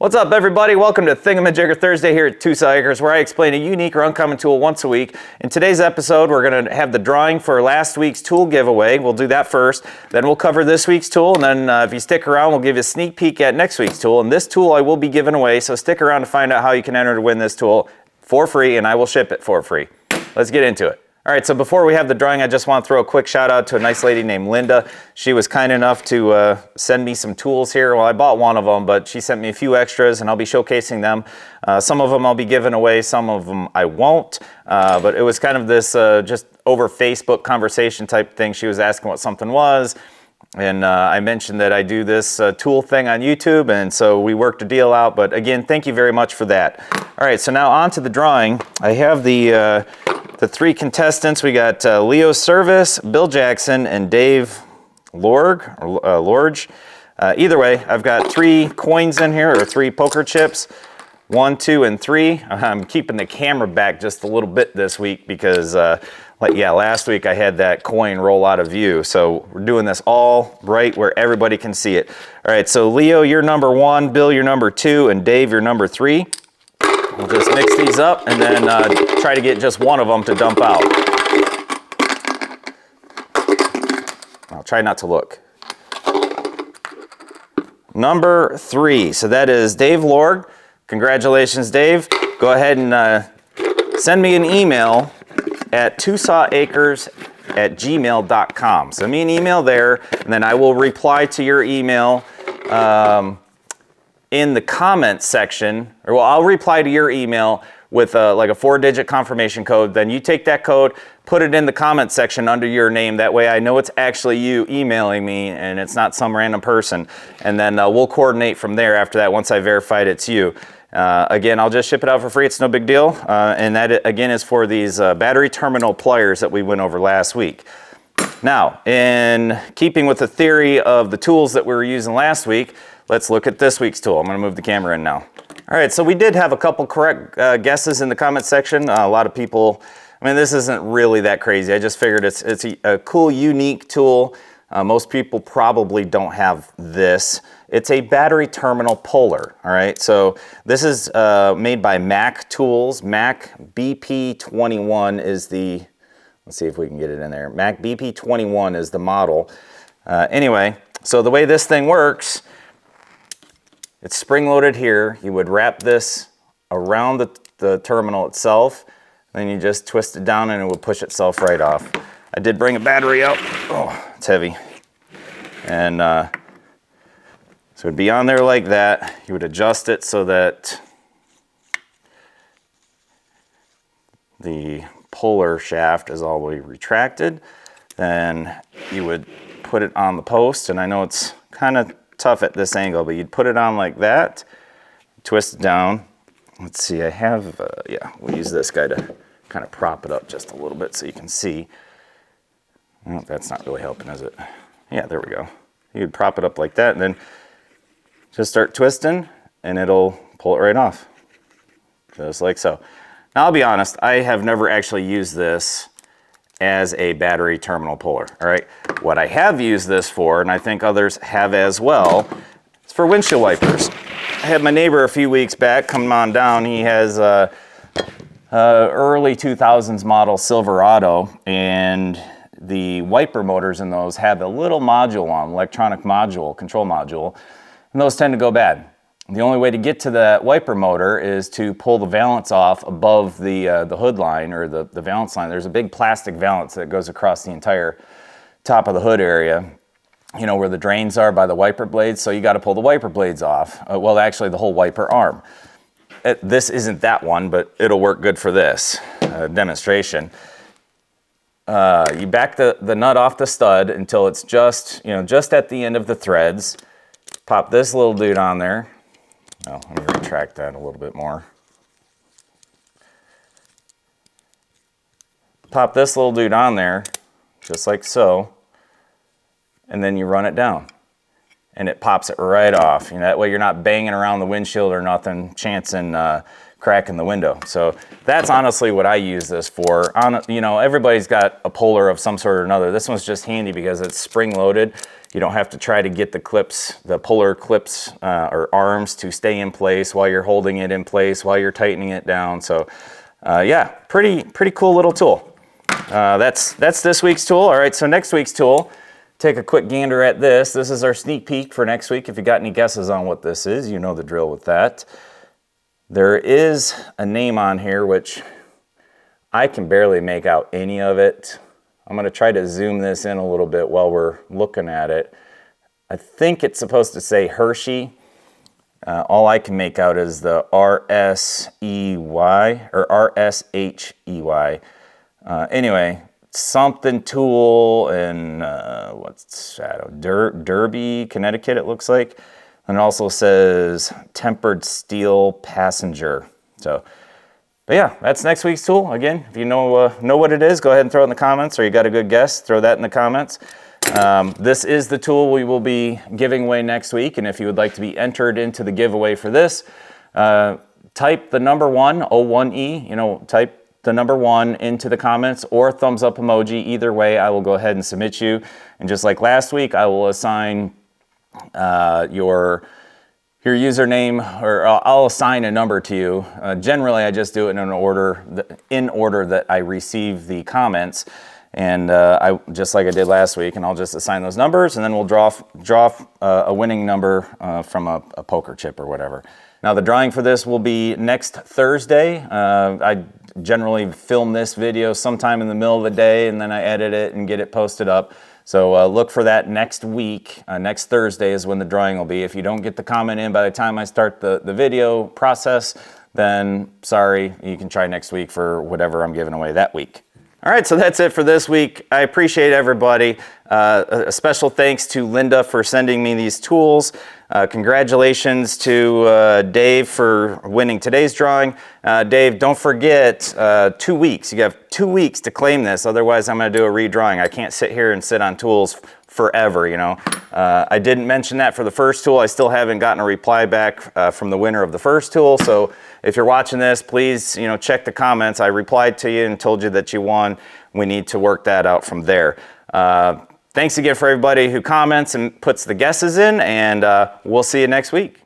What's up, everybody? Welcome to Thingamajigger Thursday here at Tucson Acres, where I explain a unique or uncommon tool once a week. In today's episode, we're going to have the drawing for last week's tool giveaway. We'll do that first. Then we'll cover this week's tool, and then if you stick around, we'll give you a sneak peek at next week's tool. And this tool I will be giving away, so stick around to find out how you can enter to win this tool for free, and I will ship it for free. Let's get into it. All right, so before we have the drawing, I just want to throw a quick shout out to a nice lady named Linda. She was kind enough to send me some tools here. Well, I bought one of them, but she sent me a few extras, and I'll be showcasing them. Some of them I'll be giving away, some of them I won't. But it was kind of this just over Facebook conversation type thing. She was asking what something was, and I mentioned that I do this tool thing on YouTube, and so we worked a deal out. But again, thank you very much for that. All right, so now on to the drawing. I have the three contestants. We got Leo Service, Bill Jackson, and Dave Lorge. Either way, I've got 3 coins in here, or 3 poker chips. 1, 2, and 3. I'm keeping the camera back just a little bit this week because, last week I had that coin roll out of view. So we're doing this all right where everybody can see it. All right, so Leo, you're number 1, Bill, you're number 2, and Dave, you're number 3. We'll just mix these up and then try to get just one of them to dump out. I'll try not to look. Number 3, so that is Dave Lorg. Congratulations, Dave. Go ahead and send me an email at tucsonacres@gmail.com. Send me an email there, and then I will reply to your email in the comments section, or well, I'll reply to your email with like a 4-digit confirmation code. Then you take that code, put it in the comments section under your name. That way I know it's actually you emailing me and it's not some random person. And then we'll coordinate from there after that once I verified it's you. Again, I'll just ship it out for free. It's no big deal. And that, again, is for these battery terminal pliers that we went over last week. Now, in keeping with the theory of the tools that we were using last week, let's look at this week's tool. I'm going to move the camera in now. All right, so we did have a couple correct guesses in the comment section. A lot of people, I mean, this isn't really that crazy. I just figured it's a cool, unique tool. Most people probably don't have this. It's a battery terminal puller, all right? So this is made by Mac Tools. Mac BP21 is the, let's see if we can get it in there. Mac BP21 is the model. Anyway, so the way this thing works, it's spring-loaded here. You would wrap this around the terminal itself, then you just twist it down and it will push itself right off. I did bring a battery out. Oh, it's heavy. And so it'd be on there like that. You would adjust it so that the puller shaft is all the way retracted. Then you would put it on the post, and I know it's kind of tough at this angle, but you'd put it on like that, twist it down. Let's see, I have, we'll use this guy to kind of prop it up just a little bit so you can see. Well, that's not really helping, is it? Yeah, there we go. You'd prop it up like that, and then just start twisting, and it'll pull it right off, just like so. Now, I'll be honest, I have never actually used this as a battery terminal puller, all right? What I have used this for, and I think others have as well, is for windshield wipers. I had my neighbor a few weeks back come on down. He has early 2000s model Silverado, and the wiper motors in those have a little module on, electronic module, control module, and those tend to go bad. The only way to get to that wiper motor is to pull the valance off above the hood line, or the valance line. There's a big plastic valance that goes across the entire top of the hood area, you know, where the drains are by the wiper blades, so you got to pull the wiper blades off. Well, actually the whole wiper arm. This isn't that one, but it'll work good for this demonstration. You back the nut off the stud until it's just at the end of the threads. Pop this little dude on there. Oh, let me retract that a little bit more. Pop this little dude on there, just like so, and then you run it down, and it pops it right off. You know, that way you're not banging around the windshield or nothing, chancing cracking the window. So that's honestly what I use this for. You know, everybody's got a puller of some sort or another. This one's just handy because it's spring-loaded. You don't have to try to get the clips, the puller clips or arms to stay in place while you're holding it in place, while you're tightening it down. So yeah, pretty cool little tool. That's this week's tool. All right, so next week's tool, take a quick gander at this. This is our sneak peek for next week. If you got any guesses on what this is, you know the drill with that. There is a name on here, which I can barely make out any of it. I'm going to try to zoom this in a little bit while we're looking at it. I think it's supposed to say Hershey. All I can make out is the R-S-E-Y or R-S-H-E-Y. Anyway, something tool in, what's that? Derby, Connecticut, it looks like. And it also says tempered steel passenger. So, but yeah, that's next week's tool. Again, if you know what it is, go ahead and throw it in the comments, or you got a good guess, throw that in the comments. This is the tool we will be giving away next week, and if you would like to be entered into the giveaway for this, type the number 1, O1E, type the number 1 into the comments, or thumbs up emoji. Either way, I will go ahead and submit you. And just like last week, I will assign your username, or I'll assign a number to you. Generally, I just do it in order that I receive the comments, and I just like I did last week, and I'll just assign those numbers, and then we'll draw a winning number from a poker chip or whatever. Now the drawing for this will be next Thursday. I generally film this video sometime in the middle of the day, and then I edit it and get it posted up. So look for that next week. Next Thursday is when the drawing will be. If you don't get the comment in by the time I start the video process, then sorry, you can try next week for whatever I'm giving away that week. All right, so that's it for this week. I appreciate everybody. A special thanks to Linda for sending me these tools. Congratulations to Dave for winning today's drawing. Dave, don't forget 2 weeks. You have 2 weeks to claim this. Otherwise, I'm going to do a redrawing. I can't sit here and sit on tools forever, I didn't mention that for the first tool. I still haven't gotten a reply back from the winner of the first tool. So if you're watching this, please, check the comments. I replied to you and told you that you won. We need to work that out from there. Thanks again for everybody who comments and puts the guesses in, and we'll see you next week.